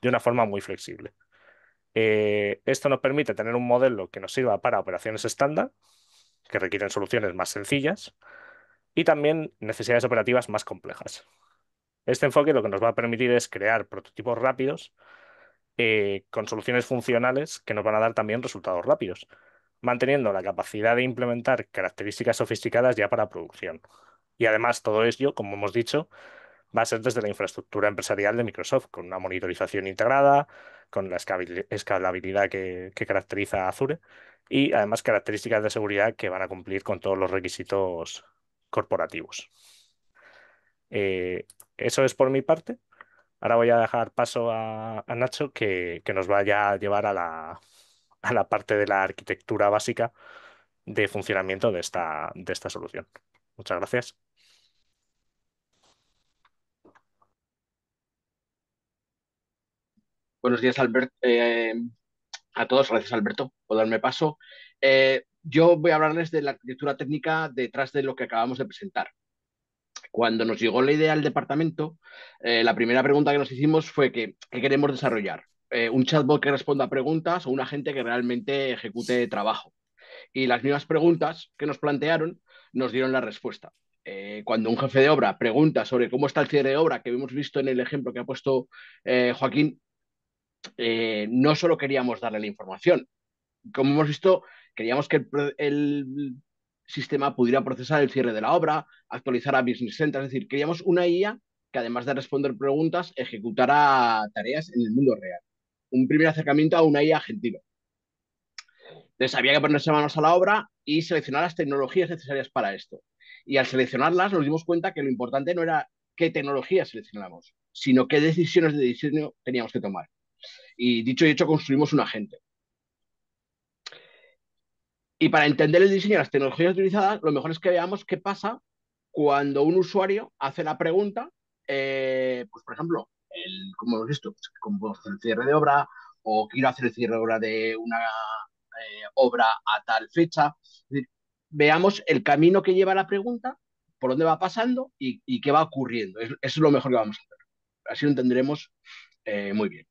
de una forma muy flexible. Esto nos permite tener un modelo que nos sirva para operaciones estándar, que requieren soluciones más sencillas, y también necesidades operativas más complejas. Este enfoque lo que nos va a permitir es crear prototipos rápidos con soluciones funcionales que nos van a dar también resultados rápidos, manteniendo la capacidad de implementar características sofisticadas ya para producción. Y además todo ello, como hemos dicho, va a ser desde la infraestructura empresarial de Microsoft, con una monitorización integrada, con la escalabilidad que caracteriza a Azure y además características de seguridad que van a cumplir con todos los requisitos corporativos. Eso es por mi parte. Ahora voy a dejar paso a Nacho que nos vaya a llevar a la parte de la arquitectura básica de funcionamiento de esta solución. Muchas gracias. Buenos días, a todos. Gracias, Alberto, por darme paso. Yo voy a hablarles de la arquitectura técnica detrás de lo que acabamos de presentar. Cuando nos llegó la idea al departamento, la primera pregunta que nos hicimos fue ¿qué queremos desarrollar? ¿Un chatbot que responda a preguntas o un agente que realmente ejecute trabajo? Y las mismas preguntas que nos plantearon nos dieron la respuesta. Cuando un jefe de obra pregunta sobre cómo está el cierre de obra, que hemos visto en el ejemplo que ha puesto Joaquín, no solo queríamos darle la información. Como hemos visto, queríamos que el sistema pudiera procesar el cierre de la obra, actualizar a Business Center, es decir, queríamos una IA que además de responder preguntas, ejecutara tareas en el mundo real. Un primer acercamiento a una IA agentiva. Entonces había que ponerse manos a la obra y seleccionar las tecnologías necesarias para esto. Y al seleccionarlas nos dimos cuenta que lo importante no era qué tecnología seleccionábamos, sino qué decisiones de diseño teníamos que tomar. Y dicho y hecho, construimos un agente. Y para entender el diseño de las tecnologías utilizadas, lo mejor es que veamos qué pasa cuando un usuario hace la pregunta, pues por ejemplo, como hemos visto, pues, como hacer el cierre de obra o quiero hacer el cierre de obra de una obra a tal fecha. Es decir, veamos el camino que lleva la pregunta, por dónde va pasando y qué va ocurriendo. Eso es lo mejor que vamos a hacer. Así lo entenderemos muy bien.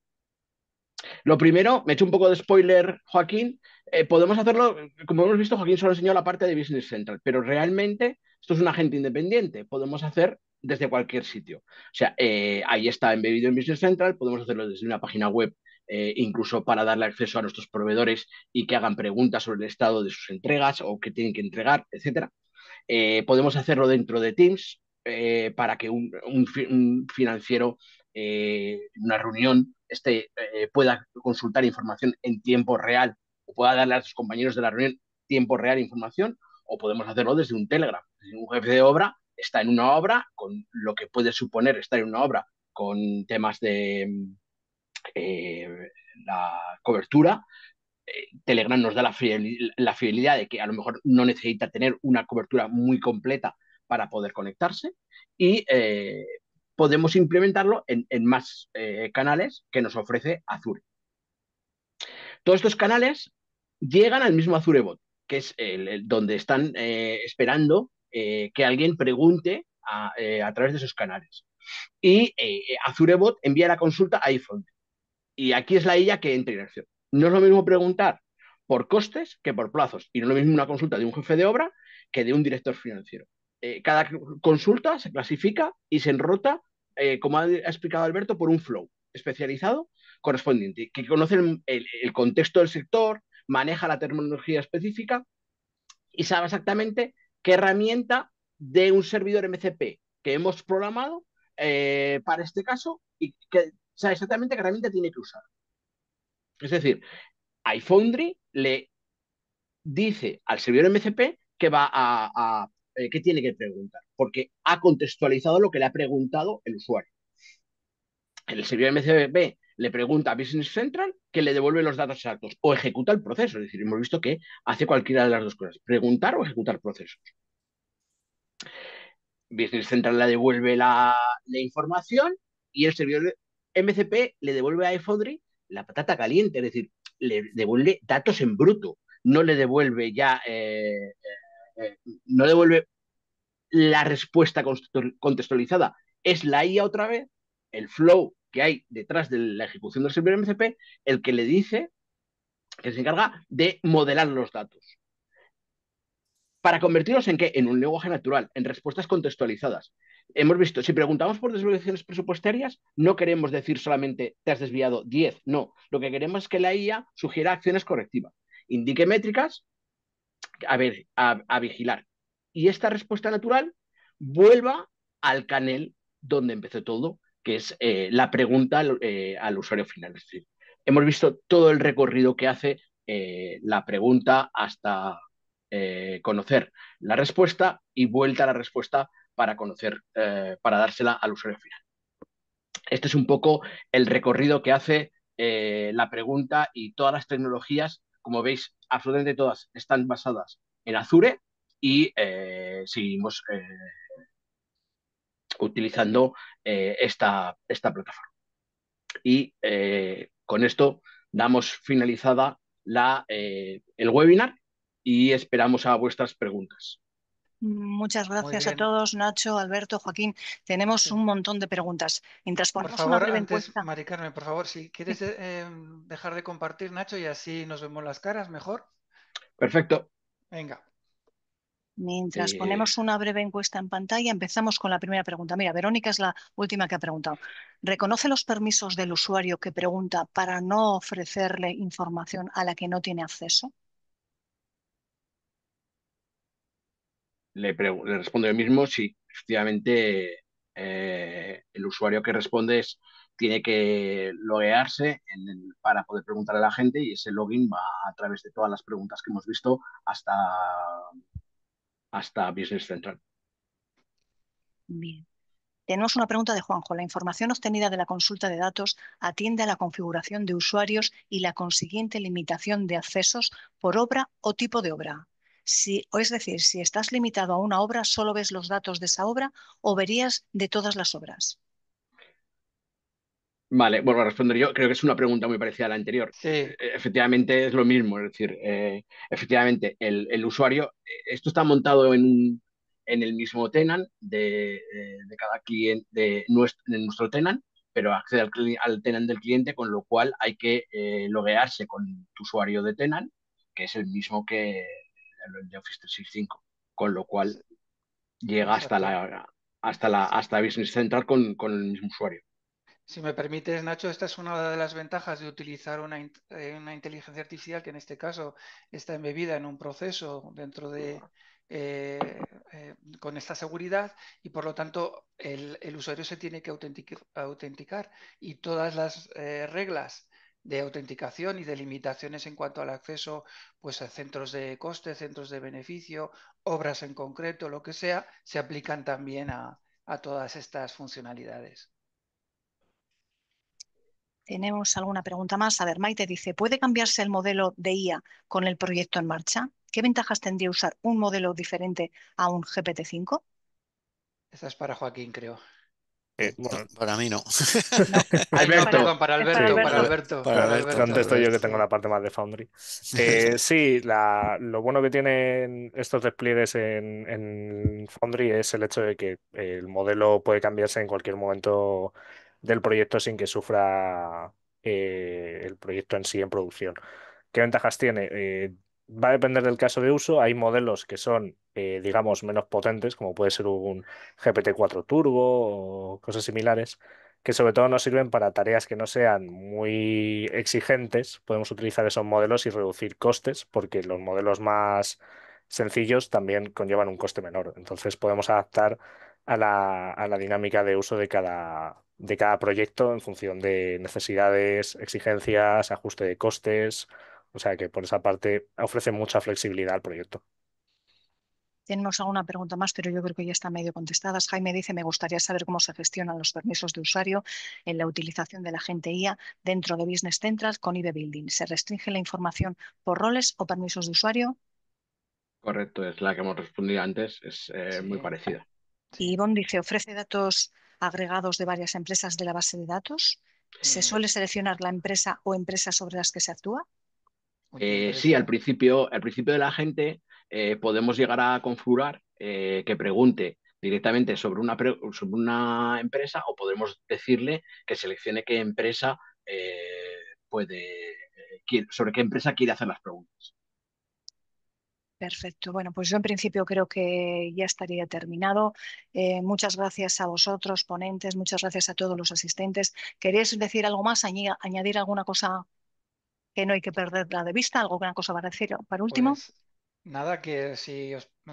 Lo primero, me he hecho un poco de spoiler, Joaquín. Podemos hacerlo, como hemos visto, Joaquín solo enseñó la parte de Business Central, pero realmente esto es un agente independiente. Podemos hacer desde cualquier sitio. O sea, ahí está embebido en Business Central, podemos hacerlo desde una página web, incluso para darle acceso a nuestros proveedores y que hagan preguntas sobre el estado de sus entregas o qué tienen que entregar, etcétera. Podemos hacerlo dentro de Teams para que un financiero en una reunión pueda consultar información en tiempo real o pueda darle a sus compañeros de la reunión tiempo real información, o podemos hacerlo desde un Telegram. Un jefe de obra está en una obra con lo que puede suponer estar en una obra con temas de la cobertura. Telegram nos da la fidelidad de que a lo mejor no necesita tener una cobertura muy completa para poder conectarse y podemos implementarlo en más canales que nos ofrece Azure. Todos estos canales llegan al mismo Azure Bot, que es donde están esperando que alguien pregunte a través de esos canales. Y Azure Bot envía la consulta a iPhone. Y aquí es la IA que entra en acción. No es lo mismo preguntar por costes que por plazos. Y no es lo mismo una consulta de un jefe de obra que de un director financiero. Cada consulta se clasifica y se enrota, como ha explicado Alberto, por un flow especializado correspondiente, que conoce el contexto del sector, maneja la terminología específica y sabe exactamente qué herramienta de un servidor MCP que hemos programado para este caso y que sabe exactamente qué herramienta tiene que usar. Es decir, iFoundry le dice al servidor MCP que va que tiene que preguntar, porque ha contextualizado lo que le ha preguntado el usuario. El servidor MCP le pregunta a Business Central que le devuelve los datos exactos o ejecuta el proceso. Es decir, hemos visto que hace cualquiera de las dos cosas, preguntar o ejecutar procesos. Business Central le devuelve la información y el servidor MCP le devuelve a iFoundry la patata caliente, es decir, le devuelve datos en bruto, no le devuelve no devuelve la respuesta contextualizada, es la IA otra vez, el flow que hay detrás de la ejecución del servidor MCP, el que le dice que se encarga de modelar los datos. ¿Para convertirlos en qué? En un lenguaje natural, en respuestas contextualizadas. Hemos visto, si preguntamos por desviaciones presupuestarias, no queremos decir solamente te has desviado 10, no. Lo que queremos es que la IA sugiera acciones correctivas, indique métricas a vigilar. Y esta respuesta natural vuelva al canal donde empezó todo, que es la pregunta al usuario final. Es decir, hemos visto todo el recorrido que hace la pregunta hasta conocer la respuesta y vuelta a la respuesta para conocer, para dársela al usuario final. Este es un poco el recorrido que hace la pregunta y todas las tecnologías, como veis, absolutamente todas están basadas en Azure y seguimos utilizando esta plataforma. Y con esto damos finalizada el webinar y esperamos a vuestras preguntas. Muchas Muy gracias a bien. todos, Nacho, Alberto, Joaquín. Tenemos Sí. un montón de preguntas. Mientras Por ponemos una favor, breve antes, encuesta. Mari Carmen, por favor, si quieres Sí. dejar de compartir, Nacho, y así nos vemos las caras mejor. Perfecto. Venga. Mientras ponemos una breve encuesta en pantalla, empezamos con la primera pregunta. Mira, Verónica es la última que ha preguntado. ¿Reconoce los permisos del usuario que pregunta para no ofrecerle información a la que no tiene acceso? Le respondo yo mismo, sí, efectivamente el usuario que responde tiene que loguearse para poder preguntar a la gente y ese login va a través de todas las preguntas que hemos visto hasta Business Central. Bien. Tenemos una pregunta de Juanjo. ¿La información obtenida de la consulta de datos atiende a la configuración de usuarios y la consiguiente limitación de accesos por obra o tipo de obra? Es decir, si estás limitado a una obra, ¿solo ves los datos de esa obra o verías de todas las obras? Vale, vuelvo a responder yo. Creo que es una pregunta muy parecida a la anterior. Sí, Efectivamente es lo mismo, es decir, efectivamente el usuario, esto está montado en el mismo tenant de cada cliente, de nuestro tenant, pero accede al tenant del cliente, con lo cual hay que loguearse con tu usuario de tenant, que es el mismo que el de Office 365, con lo cual llega exacto. hasta Business Central con el mismo usuario. Si me permites, Nacho, esta es una de las ventajas de utilizar una inteligencia artificial que en este caso está embebida en un proceso dentro de con esta seguridad y por lo tanto el usuario se tiene que autenticar y todas las reglas de autenticación y de limitaciones en cuanto al acceso pues a centros de coste, centros de beneficio, obras en concreto, lo que sea, se aplican también a todas estas funcionalidades. Tenemos alguna pregunta más. A ver, Maite dice, ¿puede cambiarse el modelo de IA con el proyecto en marcha? ¿Qué ventajas tendría usar un modelo diferente a un GPT-5? Esta es para Joaquín, creo. Bueno, Para mí no. No, Alberto, Perdón, para es para Alberto, para Alberto. Alberto, Para para Alberto, Alberto. contesto yo que Sí. tengo la parte más de Foundry. Sí, lo bueno que tienen estos despliegues en Foundry es el hecho de que el modelo puede cambiarse en cualquier momento del proyecto sin que sufra el proyecto en sí en producción. ¿Qué ventajas tiene? Va a depender del caso de uso. Hay modelos que son, digamos, menos potentes, como puede ser un GPT-4 Turbo o cosas similares, que sobre todo nos sirven para tareas que no sean muy exigentes. Podemos utilizar esos modelos y reducir costes, porque los modelos más sencillos también conllevan un coste menor. Entonces podemos adaptar a la dinámica de uso de cada proyecto en función de necesidades, exigencias, ajuste de costes. O sea que por esa parte ofrece mucha flexibilidad al proyecto. Tenemos alguna pregunta más, pero yo creo que ya está medio contestadas. Jaime dice, me gustaría saber cómo se gestionan los permisos de usuario en la utilización del agente IA dentro de Business Central con IB Building. ¿Se restringe la información por roles o permisos de usuario? correcto, es la que hemos respondido antes, es muy Sí, parecida. Y sí. Ivonne dice, ¿ofrece datos agregados de varias empresas de la base de datos? ¿Se suele seleccionar la empresa o empresas sobre las que se actúa? Sí, Multiempresa. al principio de la gente podemos llegar a configurar que pregunte directamente sobre una empresa, o podemos decirle que seleccione qué empresa sobre qué empresa quiere hacer las preguntas. Perfecto. Bueno, pues yo en principio creo que ya estaría terminado. Muchas gracias a vosotros, ponentes, muchas gracias a todos los asistentes. ¿Queréis decir algo más? ¿Añadir alguna cosa que no hay que perderla de vista? ¿Alguna cosa para decir para último? Pues nada, que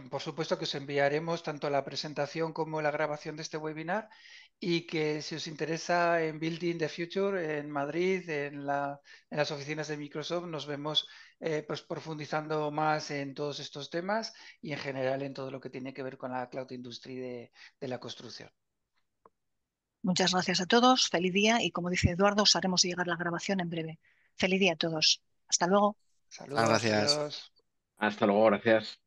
por supuesto que os enviaremos tanto la presentación como la grabación de este webinar y que si os interesa en Building the Future en Madrid, en las oficinas de Microsoft, nos vemos pues profundizando más en todos estos temas y en general en todo lo que tiene que ver con la cloud industry de la construcción. Muchas gracias a todos. Feliz día y como dice Eduardo, os haremos llegar la grabación en breve. Feliz día a todos. Hasta luego. Saludos, Gracias. adiós. Hasta luego, gracias.